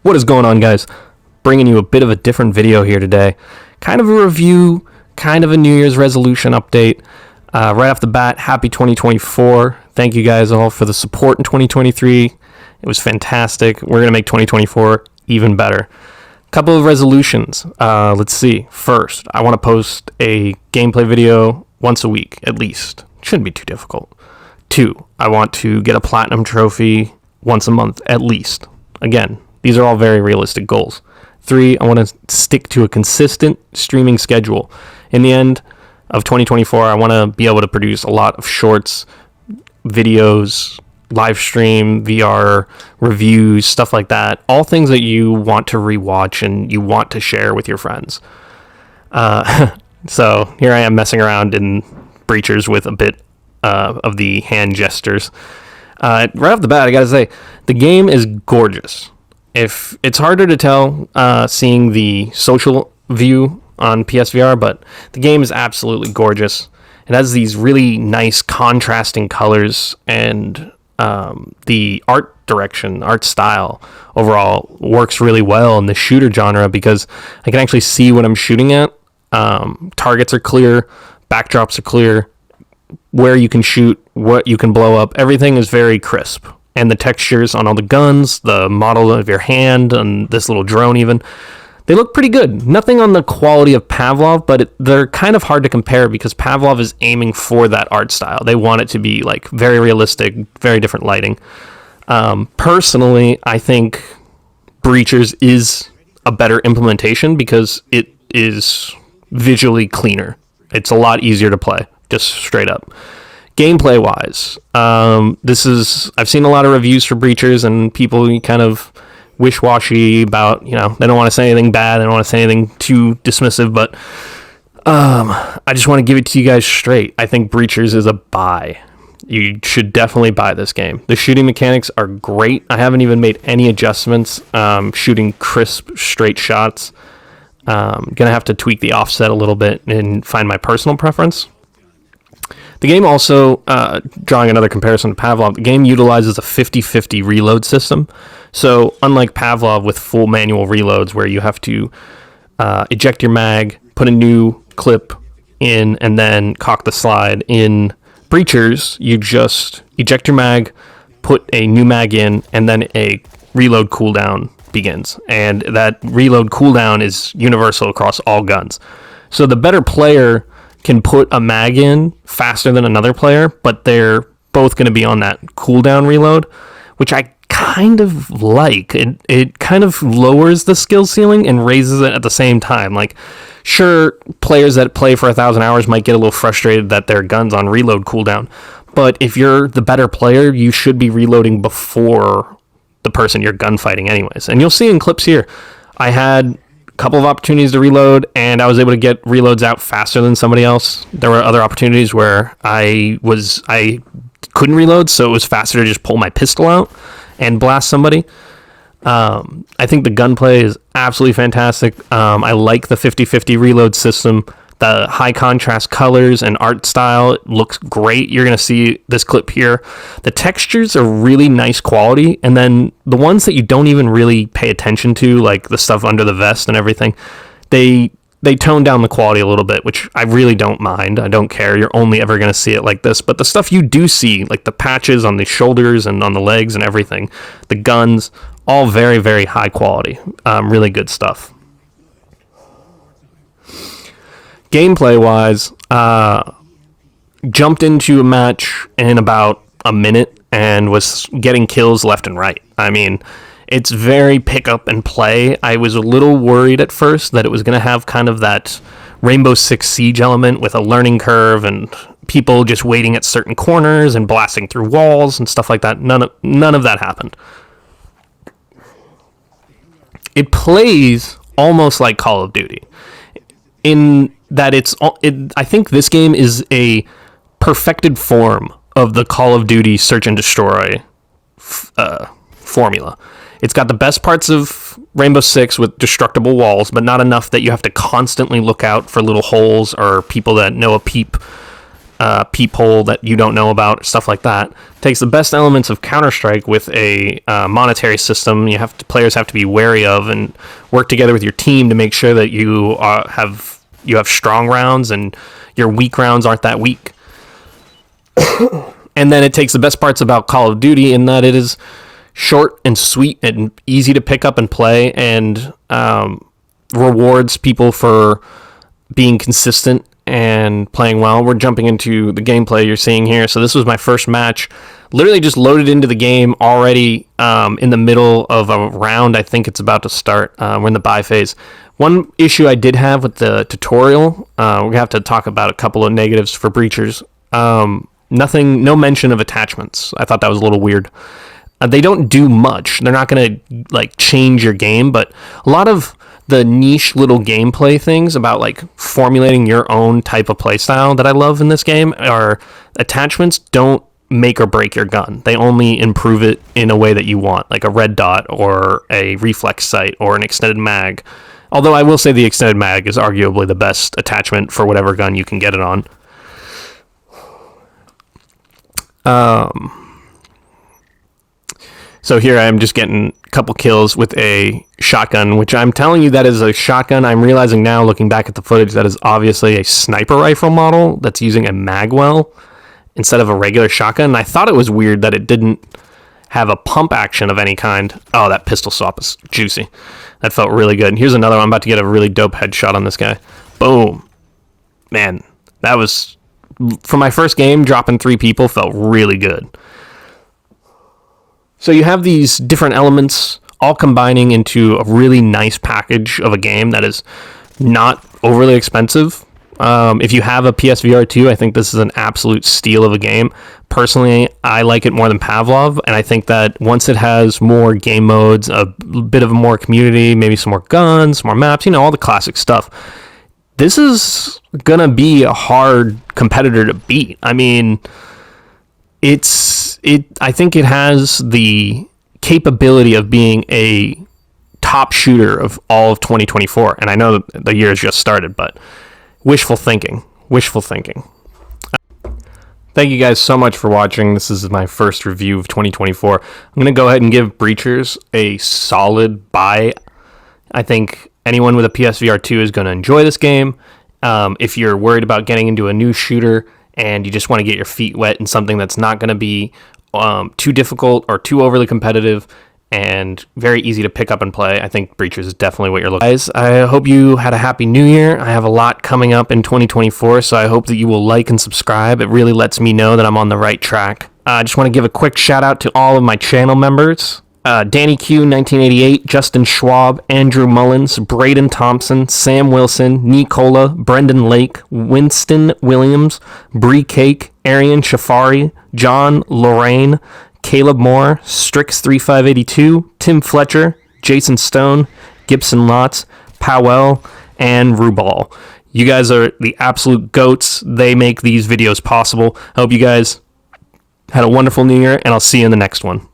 What is going on, guys? Bringing you a bit of a different video here today. Kind of a review, kind of a New Year's resolution update. Right off the bat, happy 2024. Thank you guys all for the support in 2023. It was fantastic. We're going to make 2024 even better. Couple of resolutions. Let's see. First, I want to post a gameplay video once a week, at least. Shouldn't be too difficult. 2, I want to get a platinum trophy once a month, at least. Again, these are all very realistic goals. 3, I want to stick to a consistent streaming schedule. In the end of 2024, I want to be able to produce a lot of shorts, videos, live stream, VR reviews, stuff like that. All things that you want to rewatch and you want to share with your friends. So here I am messing around in Breachers with a bit of the hand gestures. Right off the bat, I gotta say, the game is gorgeous. If it's harder to tell seeing the social view on PSVR, but the game is absolutely gorgeous. It has these really nice contrasting colors, and the art direction, art style overall works really well in the shooter genre because I can actually see what I'm shooting at. Targets are clear, backdrops are clear, where you can shoot, what you can blow up, everything is very crisp. And the textures on all the guns, the model of your hand, and this little drone even, they look pretty good. Nothing on the quality of Pavlov, but they're kind of hard to compare because Pavlov is aiming for that art style. They want it to be like very realistic, very different lighting. Personally, I think Breachers is a better implementation because it is visually cleaner. It's a lot easier to play, just straight up. Gameplay wise, I've seen a lot of reviews for Breachers and people kind of wish-washy about, they don't want to say anything bad, they don't want to say anything too dismissive, but I just want to give it to you guys straight. I think Breachers is a buy. You should definitely buy this game. The shooting mechanics are great. I haven't even made any adjustments, shooting crisp, straight shots. Gonna have to tweak the offset a little bit and find my personal preference. The game also, drawing another comparison to Pavlov, the game utilizes a 50-50 reload system. So unlike Pavlov with full manual reloads where you have to eject your mag, put a new clip in, and then cock the slide, in Breachers, you just eject your mag, put a new mag in, and then a reload cooldown begins. And that reload cooldown is universal across all guns. So the better player can put a mag in faster than another player, but they're both going to be on that cooldown reload, which I kind of like. It kind of lowers the skill ceiling and raises it at the same time. Like, sure, players that play for 1,000 hours might get a little frustrated that their gun's on reload cooldown, but if you're the better player, you should be reloading before the person you're gunfighting anyways. And you'll see in clips here, I had couple of opportunities to reload and I was able to get reloads out faster than somebody else. There were other opportunities where I couldn't reload, so it was faster to just pull my pistol out and blast somebody. I think the gunplay is absolutely fantastic. I like the 50-50 reload system. The high contrast colors and art style looks great. You're going to see this clip here. The textures are really nice quality, and then the ones that you don't even really pay attention to, like the stuff under the vest and everything, they tone down the quality a little bit, which I really don't mind. I don't care. You're only ever going to see it like this. But the stuff you do see, like the patches on the shoulders and on the legs and everything, the guns, all very, very high quality. Really good stuff. Gameplay-wise, jumped into a match in about a minute and was getting kills left and right. I mean, it's very pick up and play. I was a little worried at first that it was going to have kind of that Rainbow Six Siege element with a learning curve and people just waiting at certain corners and blasting through walls and stuff like that. None of that happened. It plays almost like Call of Duty in that I think this game is a perfected form of the Call of Duty search and destroy formula. It's got the best parts of Rainbow Six with destructible walls, but not enough that you have to constantly look out for little holes or people that know a peep peephole that you don't know about, stuff like that. Takes the best elements of Counter-Strike with a monetary system players have to be wary of and work together with your team to make sure that you have strong rounds and your weak rounds aren't that weak. And then it takes the best parts about Call of Duty in that it is short and sweet and easy to pick up and play, and rewards people for being consistent and playing well. We're jumping into the gameplay you're seeing here. So this was my first match. Literally just loaded into the game already in the middle of a round. I think it's about to start. We're in the buy phase. One issue I did have with the tutorial, we're going to have to talk about a couple of negatives for breachers. No mention of attachments. I thought that was a little weird. They don't do much. They're not going to like change your game, but a lot of the niche little gameplay things about like formulating your own type of playstyle that I love in this game are attachments don't make or break your gun. They only improve it in a way that you want, like a red dot or a reflex sight or an extended mag. Although I will say the extended mag is arguably the best attachment for whatever gun you can get it on. So here I am just getting a couple kills with a shotgun, which I'm telling you that is a shotgun. I'm realizing now, looking back at the footage, that is obviously a sniper rifle model that's using a magwell instead of a regular shotgun. And I thought it was weird that it didn't have a pump action of any kind. Oh, that pistol swap is juicy. That felt really good. And here's another one. I'm about to get a really dope headshot on this guy. Boom. Man, that was... For my first game, dropping 3 people felt really good. So you have these different elements all combining into a really nice package of a game that is not overly expensive. If you have a PSVR2, I think this is an absolute steal of a game. Personally, I like it more than Pavlov, and I think that once it has more game modes, a bit of more community, maybe some more guns, more maps, all the classic stuff, this is gonna be a hard competitor to beat. I mean, I think it has the capability of being a top shooter of all of 2024. And I know the year has just started, but wishful thinking. Thank you guys so much for watching. This is my first review of 2024. I'm going to go ahead and give Breachers a solid buy. I think anyone with a PSVR2 is going to enjoy this game. If you're worried about getting into a new shooter and you just want to get your feet wet in something that's not going to be too difficult or too overly competitive and very easy to pick up and play, I think Breachers is definitely what you're looking for. Guys, I hope you had a happy new year. I have a lot coming up in 2024, so I hope that you will like and subscribe. It really lets me know that I'm on the right track. I just want to give a quick shout out to all of my channel members. Danny Q, 1988, Justin Schwab, Andrew Mullins, Braden Thompson, Sam Wilson, Nicola, Brendan Lake, Winston Williams, Bree Cake, Arian Shafari, John Lorraine, Caleb Moore, Strix3582, Tim Fletcher, Jason Stone, Gibson Lotz, Powell, and Rubal. You guys are the absolute goats. They make these videos possible. I hope you guys had a wonderful new year, and I'll see you in the next one.